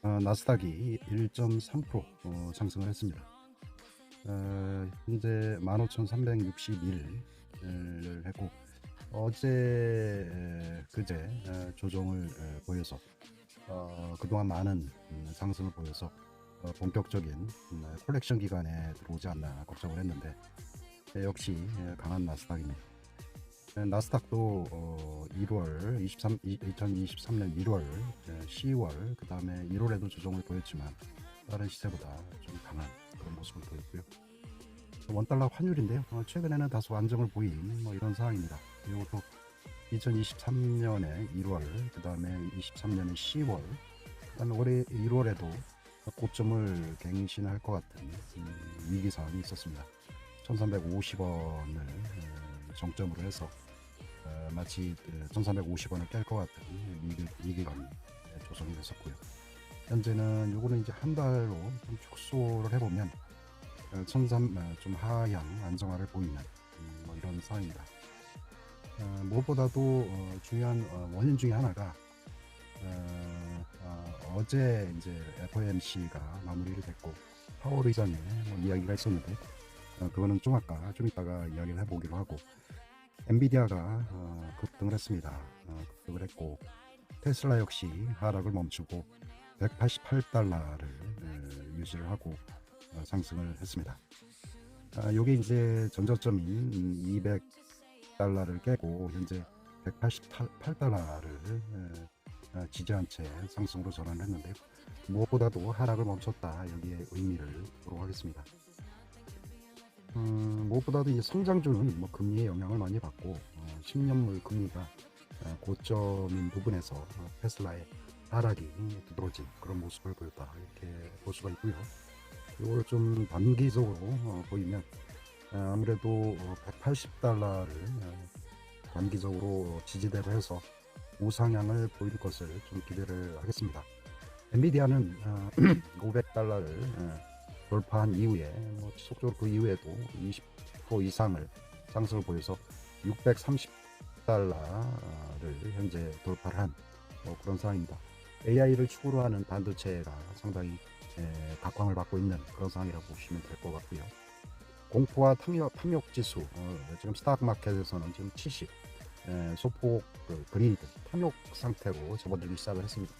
나스닥이 1.3% 상승을 했습니다. 현재 15,361을 했고, 어제 그제 조정을 보여서 그동안 많은 상승을 보여서 본격적인 콜렉션 기간에 들어오지 않나 걱정을 했는데, 역시 강한 나스닥입니다. 나스닥도 1월 2023년 1월, 10월, 그 다음에 1월에도 조정을 보였지만 다른 시세보다 좀 강한 그런 모습을 보였고요. 원달러 환율인데요. 최근에는 다소 안정을 보인 이런 상황입니다. 이것도 2023년에 1월, 그 다음에 23년에 10월, 그 다음에 올해 1월에도 고점을 갱신할 것 같은 위기 상황이 있었습니다. 1350원을 정점으로 해서 마치 1350원을 깰 것 같은 위기감이 조성이 됐었고요. 현재는 요거는 이제 한 달로 좀 축소를 해보면 1300 좀 하향 안정화를 보이는 이런 상황입니다. 무엇보다도 중요한 원인 중에 하나가 어제 이제 FOMC가 마무리를 됐고 파월 의장의 이야기가 있었는데, 그거는 좀 이따가 이야기를 해보기로 하고, 엔비디아가 급등을 했습니다. 급등을 했고, 테슬라 역시 하락을 멈추고 188달러를 유지를 하고 상승을 했습니다. 요게 이제 전저점인 200달러를 깨고 현재 188달러를 지지한 채 상승으로 전환했는데요. 무엇보다도 하락을 멈췄다, 여기에 의미를 두도록 하겠습니다. 무엇보다도 이제 성장주는 금리의 영향을 많이 받고 10년물 금리가 고점인 부분에서 테슬라의 하락이 두드러진 그런 모습을 보였다, 이렇게 볼 수가 있고요. 이걸 좀 단기적으로 보이면 아무래도 180달러를 단기적으로 지지대로 해서 우상향을 보일 것을 좀 기대를 하겠습니다. 엔비디아는 500달러를 돌파한 이후에 지속적으로 그 이후에도 20% 이상을 상승을 보여서 630달러를 현재 돌파를 한 그런 상황입니다. AI를 축으로 하는 반도체가 상당히 각광을 받고 있는 그런 상황이라고 보시면 될 것 같고요. 공포와 탐욕 지수, 지금 스탁 마켓에서는 지금 70 소폭 그리드 탐욕 상태로 접어들기 시작을 했습니다.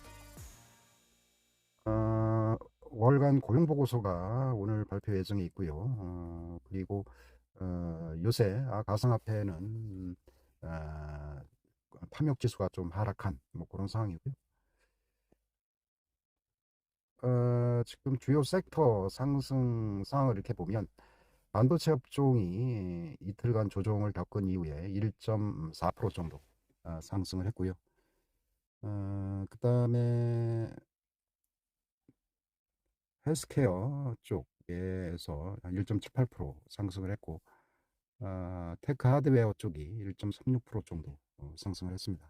월간 고용 보고서가 오늘 발표 예정에 있고요. 그리고 요새 가상화폐는 탐욕 지수가 좀 하락한 그런 상황이고요. 지금 주요 섹터 상승 상황을 이렇게 보면 반도체 업종이 이틀간 조정을 겪은 이후에 1.4% 정도 상승을 했고요. 그 다음에 헬스케어 쪽에서 1.78% 상승을 했고, 테크 하드웨어 쪽이 1.36% 정도 상승을 했습니다.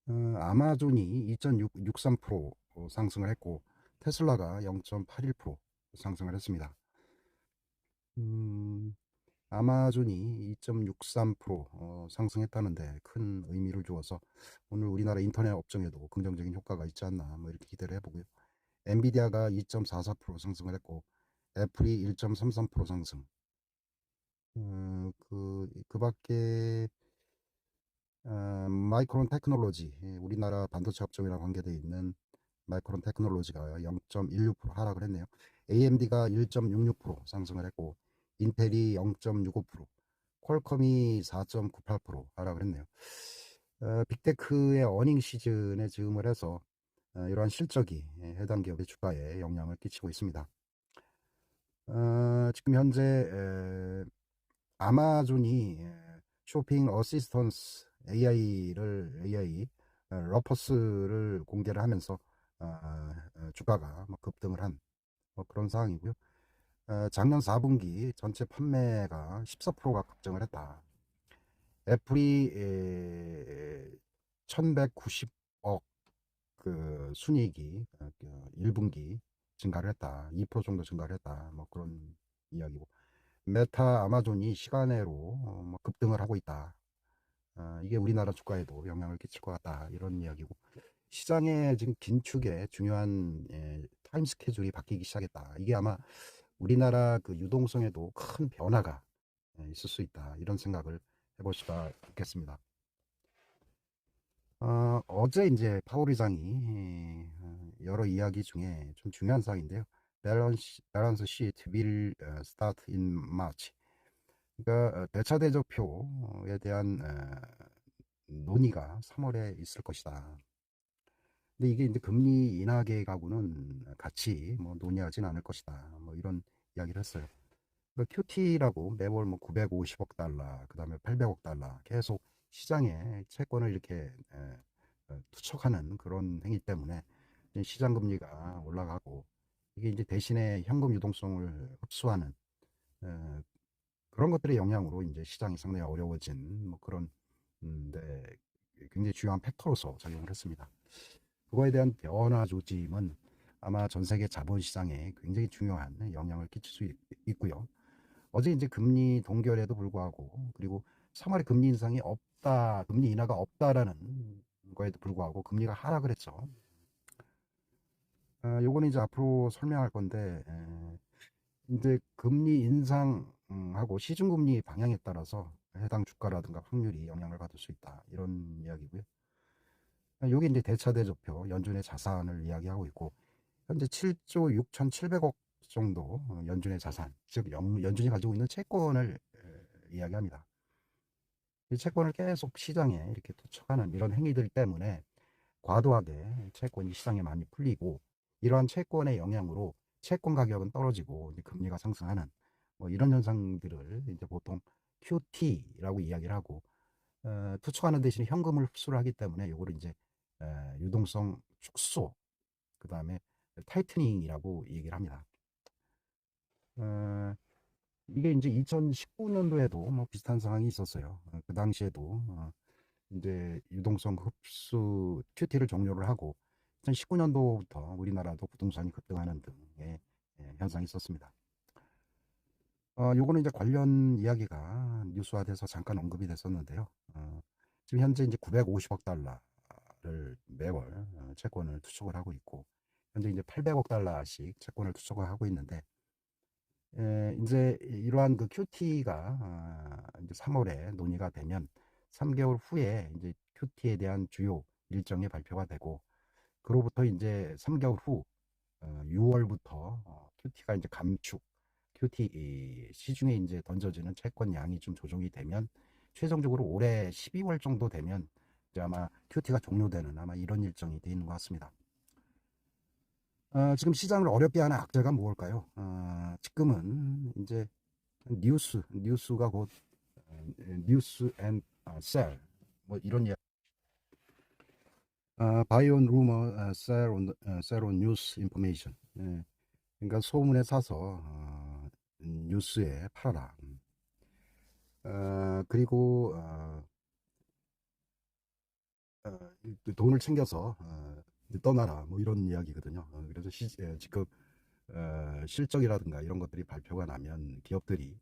아마존이 2.63% 상승을 했고, 테슬라가 0.81% 상승을 했습니다. 아마존이 2.63% 상승했다는데 큰 의미를 주어서 오늘 우리나라 인터넷 업종에도 긍정적인 효과가 있지 않나 이렇게 기대를 해보고요. 엔비디아가 2.44% 상승을 했고, 애플이 1.33% 상승. 그 밖에 마이크론 테크놀로지, 우리나라 반도체 업종이랑 관계되어 있는 마이크론 테크놀로지가 0.16% 하락을 했네요. AMD가 1.66% 상승을 했고, 인텔이 0.65%, 퀄컴이 4.98% 하락을 했네요. 빅테크의 어닝 시즌에 즈음을 해서 이러한 실적이 해당 기업의 주가에 영향을 끼치고 있습니다. 지금 현재 아마존이 쇼핑 어시스턴스 AI 러퍼스를 공개를 하면서 주가가 급등을 한 그런 상황이고요. 작년 4분기 전체 판매가 14%가 급증을 했다. 애플이 1190억 그 순이익이 1분기 증가를 했다. 2% 정도 증가를 했다. 그런 이야기고, 메타 아마존이 시간외로 급등을 하고 있다. 이게 우리나라 주가에도 영향을 끼칠 것 같다 이런 이야기고 시장의 지금 긴축에 중요한 타임 스케줄이 바뀌기 시작했다. 이게 아마 우리나라 그 유동성에도 큰 변화가 있을 수 있다 이런 생각을 해볼 수가 있겠습니다. 어제 이제 파월 의장이 여러 이야기 중에 좀 중요한 사항인데요. 밸런스 시트 will start in March. 그러니까 대차 대조표에 대한 논의가 3월에 있을 것이다. 근데 이게 이제 금리 인하 계획하고는 같이 뭐 논의하진 않을 것이다. 뭐 이런 이야기를 했어요. 그러니까 QT라고 매월 뭐 950억 달러, 그 다음에 800억 달러 계속 시장에 채권을 이렇게 투척하는 그런 행위 때문에 시장 금리가 올라가고 이게 이제 대신에 현금 유동성을 흡수하는 그런 것들의 영향으로 이제 시장이 상당히 어려워진 뭐 그런 데 굉장히 중요한 팩터로서 작용을 했습니다. 그거에 대한 변화 조짐은 아마 전 세계 자본시장에 굉장히 중요한 영향을 끼칠 수 있고요. 어제 이제 금리 동결에도 불구하고 그리고 3월에 금리 인상이 없다, 금리 인하가 없다라는 거에도 불구하고 금리가 하락을 했죠. 요거는 이제 앞으로 설명할 건데 이제 금리 인상하고 시중금리 방향에 따라서 해당 주가라든가 확률이 영향을 받을 수 있다 이런 이야기고요. 여기 이제 대차대조표 연준의 자산을 이야기하고 있고 현재 7조 6,700억 정도 연준의 자산, 즉 연준이 가지고 있는 채권을 이야기합니다. 이 채권을 계속 시장에 이렇게 투척하는 이런 행위들 때문에 과도하게 채권이 시장에 많이 풀리고 이러한 채권의 영향으로 채권 가격은 떨어지고 이제 금리가 상승하는 뭐 이런 현상들을 이제 보통 QT라고 이야기를 하고 투척하는 대신에 현금을 흡수를 하기 때문에 이거를 이제 유동성 축소 그 다음에 타이트닝이라고 얘기를 합니다. 이게 이제 2019년도에도 뭐 비슷한 상황이 있었어요. 그 당시에도 이제 유동성 흡수 QT를 종료를 하고 2019년도부터 우리나라도 부동산이 급등하는 등의 현상이 있었습니다. 요거는 이제 관련 이야기가 뉴스화돼서 잠깐 언급이 됐었는데요. 지금 현재 이제 950억 달러를 매월 채권을 투척을 하고 있고 현재 이제 800억 달러씩 채권을 투척을 하고 있는데 이제 이러한 그 QT가 이제 3월에 논의가 되면 3개월 후에 이제 QT에 대한 주요 일정이 발표가 되고 그로부터 이제 3개월 후 6월부터 QT가 이제 감축 QT 시중에 이제 던져지는 채권 양이 좀 조정이 되면 최종적으로 올해 12월 정도 되면 이제 아마 QT가 종료되는 아마 이런 일정이 돼 있는 것 같습니다. 지금 시장을 어렵게 하는 악재가 무엇일까요? 지금은 이제 뉴스가 곧 뉴스 앤 셀, 뭐 이런 이야기. Buy on rumor, sell on news information. 그러니까 소문에 사서 뉴스에 팔아라. 그리고 돈을 챙겨서 떠나라. 뭐 이런 이야기거든요. 그래서 지금 실적이라든가 이런 것들이 발표가 나면 기업들이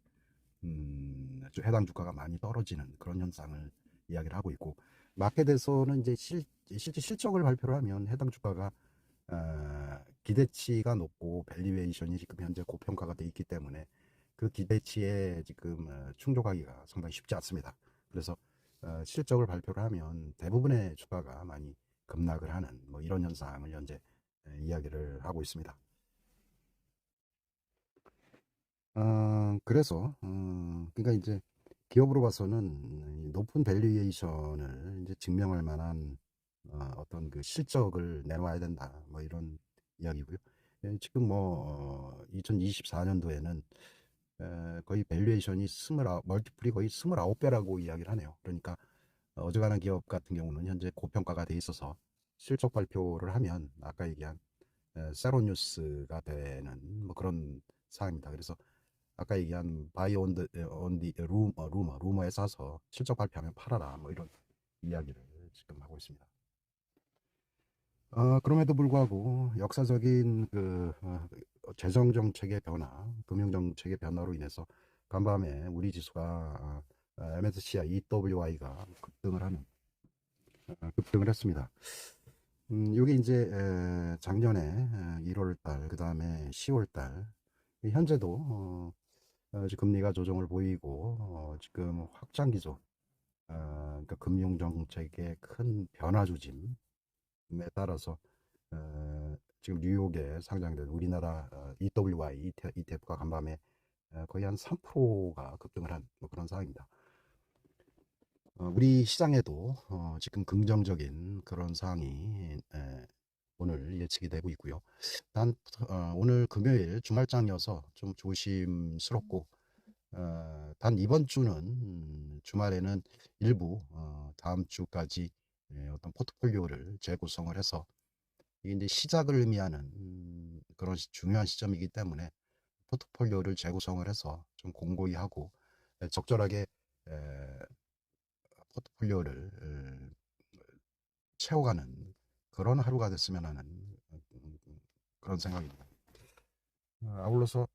해당 주가가 많이 떨어지는 그런 현상을 이야기를 하고 있고 마켓에서는 이제 실제 실적을 발표를 하면 해당 주가가 기대치가 높고 밸류에이션이 지금 현재 고평가가 돼 있기 때문에 그 기대치에 지금 충족하기가 상당히 쉽지 않습니다. 그래서 실적을 발표를 하면 대부분의 주가가 많이 급락을 하는 뭐 이런 현상을 현재 이야기를 하고 있습니다. 그래서 그러니까 이제 기업으로 봐서는 높은 밸류에이션을 이제 증명할 만한 어떤 그 실적을 내놓아야 된다. 뭐 이런 이야기고요. 지금 뭐 2024년도에는 거의 밸류에이션이 멀티플이 거의 29배라고 이야기를 하네요. 그러니까 어지간한 기업 같은 경우는 현재 고평가가 돼 있어서 실적 발표를 하면 아까 얘기한 세로뉴스가 되는 뭐 그런 상황입니다. 그래서 아까 얘기한 바이 온디 루머에 사서 실적 발표하면 팔아라 뭐 이런 이야기를 지금 하고 있습니다. 그럼에도 불구하고 역사적인 그 재정 정책의 변화, 금융 정책의 변화로 인해서 간밤에 우리 지수가 MSCI EWI가 급등을 했습니다. 이게 이제 작년에 1월 달, 그 다음에 10월 달, 현재도 지금 금리가 조정을 보이고 지금 확장 기조, 그러니까 금융 정책의 큰 변화 조짐에 따라서 지금 뉴욕에 상장된 우리나라 EWI ETF가 간밤에 거의 한 3%가 급등을 한 뭐 그런 상황입니다. 우리 시장에도 지금 긍정적인 그런 상황이 오늘 예측이 되고 있고요. 단 오늘 금요일 주말장이어서 좀 조심스럽고 단 이번 주는 주말에는 일부 다음 주까지 어떤 포트폴리오를 재구성을 해서 이게 이제 시작을 의미하는 그런 중요한 시점이기 때문에 포트폴리오를 재구성을 해서 좀 공고히 하고 적절하게 포트폴리오를 채워가는 그런 하루가 됐으면 하는 그런 생각입니다. 아울러서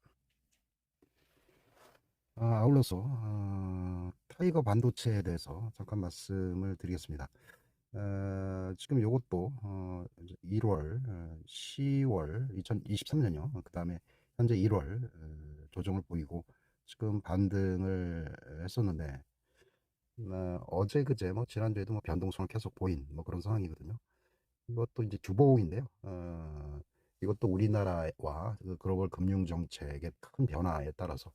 타이거 반도체에 대해서 잠깐 말씀을 드리겠습니다. 지금 요것도 1월, 10월 2023년이요. 그 다음에 현재 1월 조정을 보이고 지금 반등을 했었는데 어제 그제 뭐 지난주에도 뭐 변동성을 계속 보인 뭐 그런 상황이거든요. 이것도 이제 주봉인데요. 이것도 우리나라와 그 글로벌 금융 정책의 큰 변화에 따라서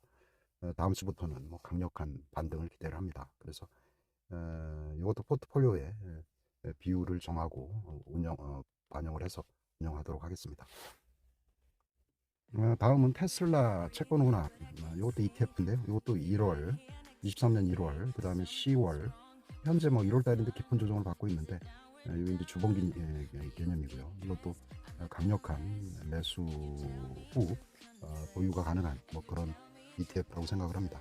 다음 주부터는 뭐 강력한 반등을 기대를 합니다. 그래서 이것도 포트폴리오에 비율을 정하고 반영을 해서 운영하도록 하겠습니다. 다음은 테슬라 채권 혼합. 이것도 ETF인데요. 이것도 1월 23년 1월, 그 다음에 10월, 현재 뭐 1월 달인데 깊은 조정을 받고 있는데 이거 이제 주봉기 개념이고요. 이것도 강력한 매수 후 보유가 가능한 뭐 그런 ETF라고 생각을 합니다.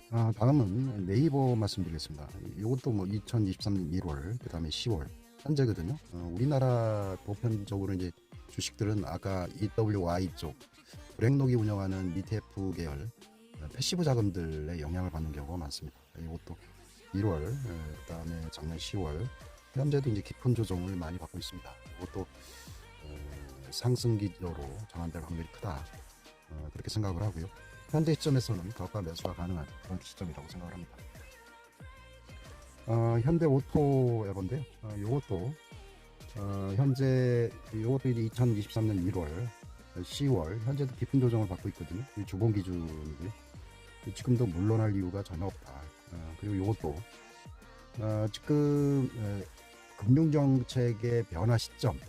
다음은 네이버 말씀드리겠습니다. 이것도 뭐 2023년 1월, 그 다음에 10월 현재거든요. 우리나라 보편적으로 이제 주식들은 아까 EWI 쪽 브렉록이 운영하는 ETF 계열 패시브 자금들의 영향을 받는 경우가 많습니다. 이것도 1월, 그 다음에 작년 10월 현재도 이제 깊은 조정을 많이 받고 있습니다. 이것도 상승 기조로 전환될 확률이 크다. 그렇게 생각을 하고요. 현재 시점에서는 가가 매수가 가능한 그런 시점이라고 생각을 합니다. 현대 오토에건데요. 이것도 이것도 이제 2023년 1월, 10월 현재도 깊은 조정을 받고 있거든요. 이 주봉 기준이고요. 지금도 물러날 이유가 전혀 없다. 그리고 이것도 지금 금융정책의 변화 시점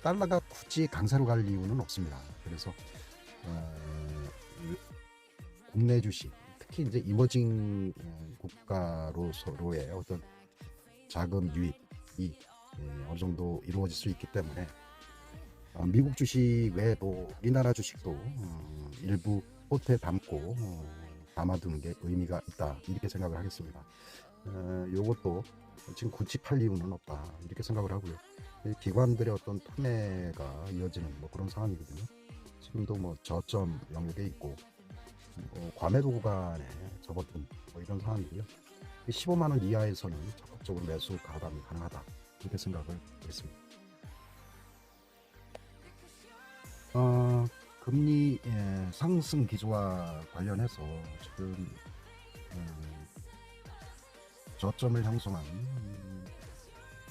달러가 굳이 강세로 갈 이유는 없습니다. 그래서 국내 주식, 특히 이제 이머징 국가로서의 어떤 자금 유입이 어느 정도 이루어질 수 있기 때문에 미국 주식 외에도 우리나라 주식도 일부 포트에 담아두는 게 의미가 있다, 이렇게 생각을 하겠습니다. 요것도 지금 굳이 팔 이유는 없다, 이렇게 생각을 하고요. 기관들의 어떤 투매가 이어지는 뭐 그런 상황이거든요. 지금도 뭐 저점 영역에 있고 과매도 구간에 접어든 뭐 이런 상황이고요. 15만원 이하에서는 적극적으로 매수 가담이 가능하다, 이렇게 생각을 했습니다. 금리 상승 기조와 관련해서 지금 저점을 형성한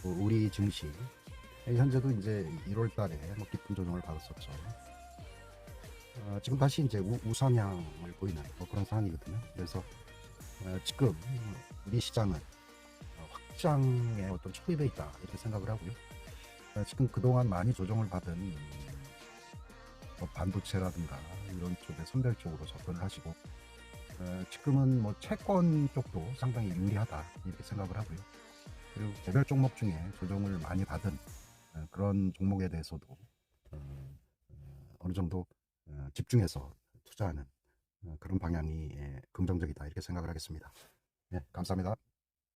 우리 증시 현재도 이제 1월 달에 뭐 깊은 조정을 받았었죠. 지금 다시 이제 우상향을 보이는 뭐 그런 상황이거든요. 그래서 지금 우리 시장은 확장의 어떤 초입에 있다, 이렇게 생각을 하고요. 지금 그동안 많이 조정을 받은 뭐 반도체라든가 이런 쪽에 선별적으로 접근을 하시고 지금은 뭐 채권 쪽도 상당히 유리하다, 이렇게 생각을 하고요. 그리고 개별 종목 중에 조정을 많이 받은 그런 종목에 대해서도 어느 정도 집중해서 투자하는 그런 방향이 긍정적이다, 이렇게 생각을 하겠습니다. 네, 감사합니다.